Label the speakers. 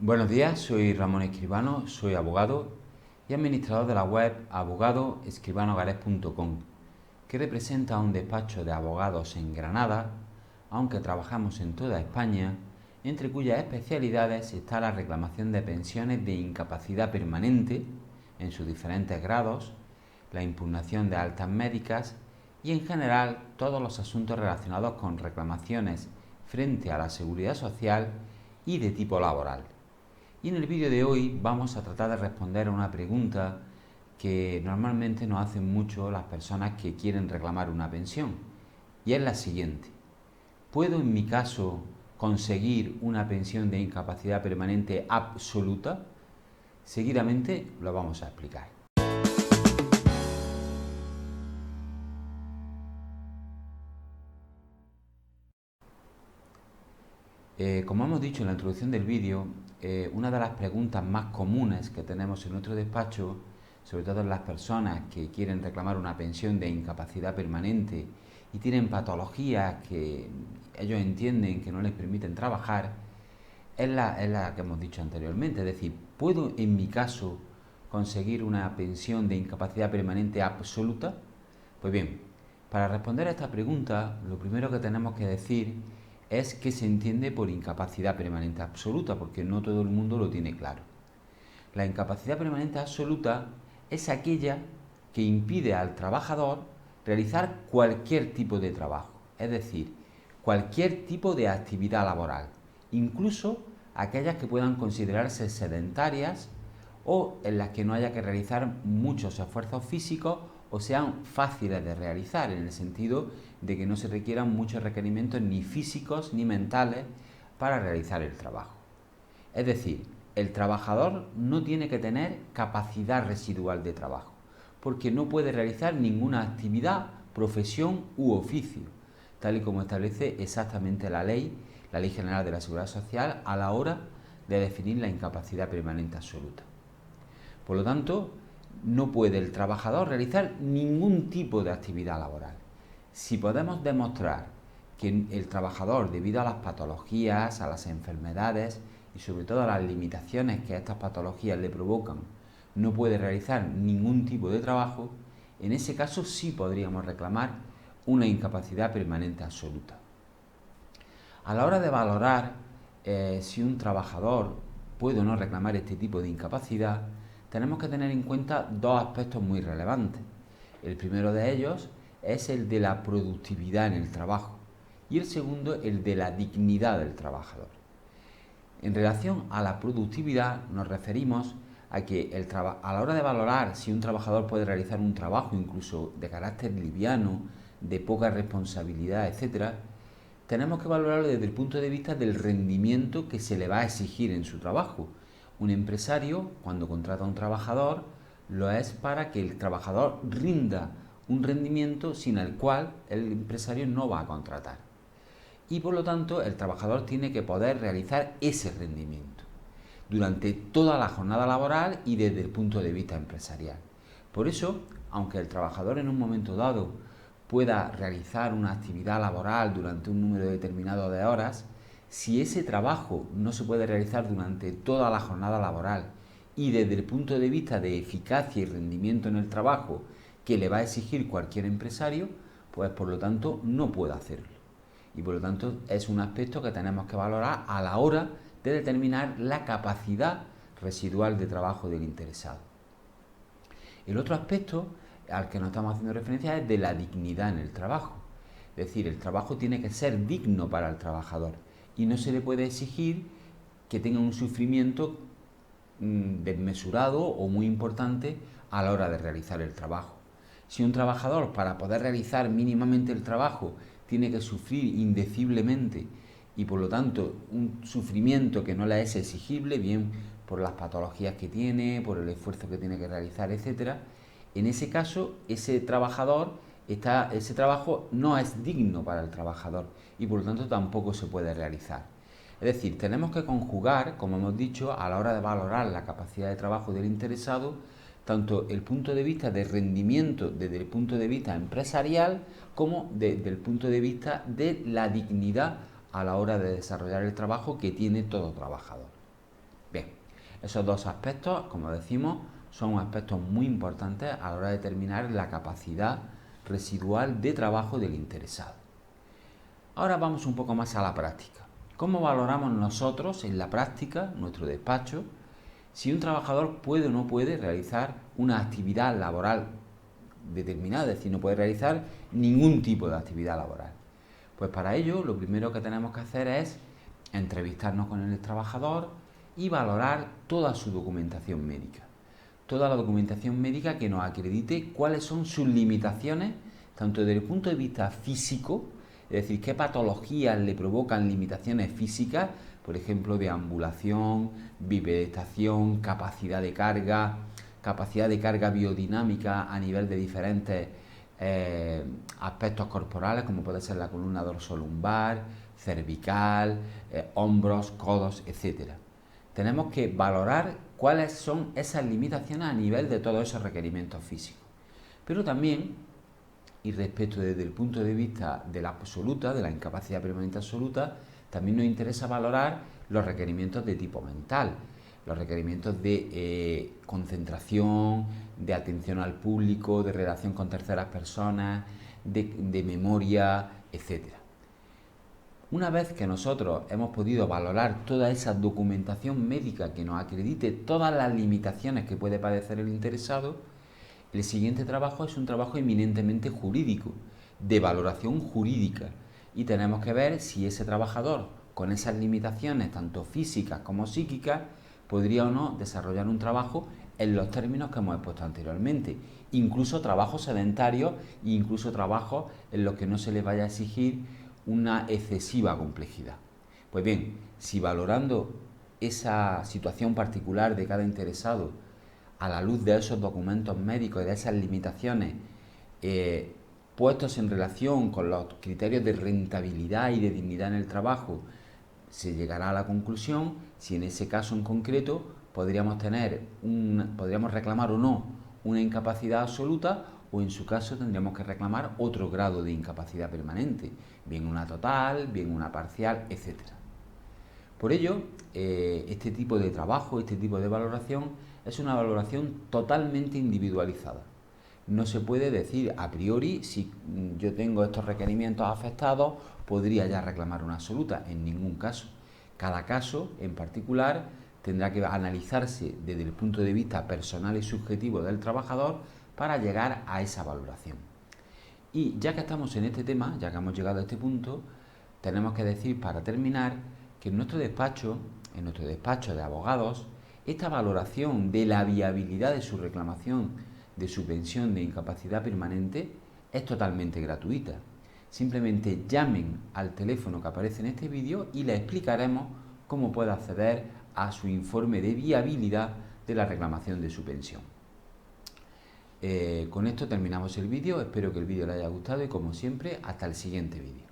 Speaker 1: Buenos días, soy Ramón Escribano, soy abogado y administrador de la web abogadoescribanogares.com, que representa un despacho de abogados en Granada, aunque trabajamos en toda España, entre cuyas especialidades está la reclamación de pensiones de incapacidad permanente en sus diferentes grados, la impugnación de altas médicas y en general todos los asuntos relacionados con reclamaciones frente a la seguridad social y de tipo laboral. Y en el vídeo de hoy vamos a tratar de responder a una pregunta que normalmente nos hacen mucho las personas que quieren reclamar una pensión. Y es la siguiente: ¿puedo en mi caso conseguir una pensión de incapacidad permanente absoluta? Seguidamente lo vamos a explicar. Como hemos dicho en la introducción del vídeo, una de las preguntas más comunes que tenemos en nuestro despacho, sobre todo en las personas que quieren reclamar una pensión de incapacidad permanente y tienen patologías que ellos entienden que no les permiten trabajar, es la que hemos dicho anteriormente. Es decir, ¿puedo en mi caso conseguir una pensión de incapacidad permanente absoluta? Pues bien, para responder a esta pregunta, lo primero que tenemos que decir es qué se entiende por incapacidad permanente absoluta, porque no todo el mundo lo tiene claro. La incapacidad permanente absoluta es aquella que impide al trabajador realizar cualquier tipo de trabajo, es decir, cualquier tipo de actividad laboral, incluso aquellas que puedan considerarse sedentarias o en las que no haya que realizar muchos esfuerzos físicos o sean fáciles de realizar, en el sentido de que no se requieran muchos requerimientos ni físicos ni mentales para realizar el trabajo. Es decir, el trabajador no tiene que tener capacidad residual de trabajo, porque no puede realizar ninguna actividad, profesión u oficio, tal y como establece exactamente la Ley General de la Seguridad Social a la hora de definir la incapacidad permanente absoluta. Por lo tanto, no puede el trabajador realizar ningún tipo de actividad laboral. Si podemos demostrar que el trabajador, debido a las patologías, a las enfermedades y sobre todo a las limitaciones que estas patologías le provocan, no puede realizar ningún tipo de trabajo, en ese caso sí podríamos reclamar una incapacidad permanente absoluta. A la hora de valorar si un trabajador puede o no reclamar este tipo de incapacidad, tenemos que tener en cuenta dos aspectos muy relevantes. El primero de ellos es el de la productividad en el trabajo y el segundo el de la dignidad del trabajador. En relación a la productividad nos referimos a que a la hora de valorar si un trabajador puede realizar un trabajo incluso de carácter liviano, de poca responsabilidad, etc., tenemos que valorarlo desde el punto de vista del rendimiento que se le va a exigir en su trabajo. Un empresario, cuando contrata a un trabajador, lo es para que el trabajador rinda un rendimiento sin el cual el empresario no va a contratar. Y por lo tanto, el trabajador tiene que poder realizar ese rendimiento durante toda la jornada laboral y desde el punto de vista empresarial. Por eso, aunque el trabajador en un momento dado pueda realizar una actividad laboral durante un número determinado de horas, si ese trabajo no se puede realizar durante toda la jornada laboral y desde el punto de vista de eficacia y rendimiento en el trabajo que le va a exigir cualquier empresario, pues por lo tanto no puede hacerlo. Y por lo tanto es un aspecto que tenemos que valorar a la hora de determinar la capacidad residual de trabajo del interesado. El otro aspecto al que nos estamos haciendo referencia es de la dignidad en el trabajo. Es decir, el trabajo tiene que ser digno para el trabajador y no se le puede exigir que tenga un sufrimiento desmesurado o muy importante a la hora de realizar el trabajo. Si un trabajador, para poder realizar mínimamente el trabajo, tiene que sufrir indeciblemente y por lo tanto un sufrimiento que no le es exigible, bien por las patologías que tiene, por el esfuerzo que tiene que realizar, etc., en ese caso ese trabajo no es digno para el trabajador y por lo tanto tampoco se puede realizar. Es decir, tenemos que conjugar, como hemos dicho, a la hora de valorar la capacidad de trabajo del interesado, tanto el punto de vista de rendimiento desde el punto de vista empresarial como desde el punto de vista de la dignidad a la hora de desarrollar el trabajo que tiene todo trabajador. Bien, Esos dos aspectos, como decimos, son aspectos muy importantes a la hora de determinar la capacidad residual de trabajo del interesado. Ahora vamos un poco más a la práctica. ¿Cómo valoramos nosotros en la práctica, nuestro despacho, si un trabajador puede o no puede realizar una actividad laboral determinada, es decir, no puede realizar ningún tipo de actividad laboral? Pues para ello lo primero que tenemos que hacer es entrevistarnos con el trabajador y valorar toda su documentación médica. Toda la documentación médica que nos acredite cuáles son sus limitaciones, tanto desde el punto de vista físico, es decir, qué patologías le provocan limitaciones físicas, por ejemplo, de ambulación, bipedestación, capacidad de carga biodinámica a nivel de diferentes aspectos corporales, como puede ser la columna dorsolumbar, cervical, hombros, codos, etcétera. Tenemos que valorar cuáles son esas limitaciones a nivel de todos esos requerimientos físicos. Pero también, y respecto desde el punto de vista de la absoluta, de la incapacidad permanente absoluta, también nos interesa valorar los requerimientos de tipo mental, los requerimientos de concentración, de atención al público, de relación con terceras personas, de memoria, etcétera. Una vez que nosotros hemos podido valorar toda esa documentación médica que nos acredite todas las limitaciones que puede padecer el interesado, el siguiente trabajo es un trabajo eminentemente jurídico, de valoración jurídica, y tenemos que ver si ese trabajador, con esas limitaciones tanto físicas como psíquicas, podría o no desarrollar un trabajo en los términos que hemos expuesto anteriormente, incluso trabajos sedentarios e incluso trabajos en los que no se les vaya a exigir una excesiva complejidad. Pues bien, si valorando esa situación particular de cada interesado a la luz de esos documentos médicos y de esas limitaciones puestos en relación con los criterios de rentabilidad y de dignidad en el trabajo, se llegará a la conclusión si en ese caso en concreto podríamos reclamar o no una incapacidad absoluta, o en su caso tendríamos que reclamar otro grado de incapacidad permanente, bien una total, bien una parcial, etc. Por ello, este tipo de trabajo, este tipo de valoración es una valoración totalmente individualizada. No se puede decir a priori si yo tengo estos requerimientos afectados, podría ya reclamar una absoluta, en ningún caso. Cada caso en particular tendrá que analizarse desde el punto de vista personal y subjetivo del trabajador para llegar a esa valoración. Y ya que estamos en este tema, ya que hemos llegado a este punto, tenemos que decir para terminar que en nuestro despacho de abogados, esta valoración de la viabilidad de su reclamación de su pensión de incapacidad permanente es totalmente gratuita. Simplemente llamen al teléfono que aparece en este vídeo y les explicaremos cómo puede acceder a su informe de viabilidad de la reclamación de su pensión. Con esto terminamos el vídeo, espero que el vídeo les haya gustado y como siempre, hasta el siguiente vídeo.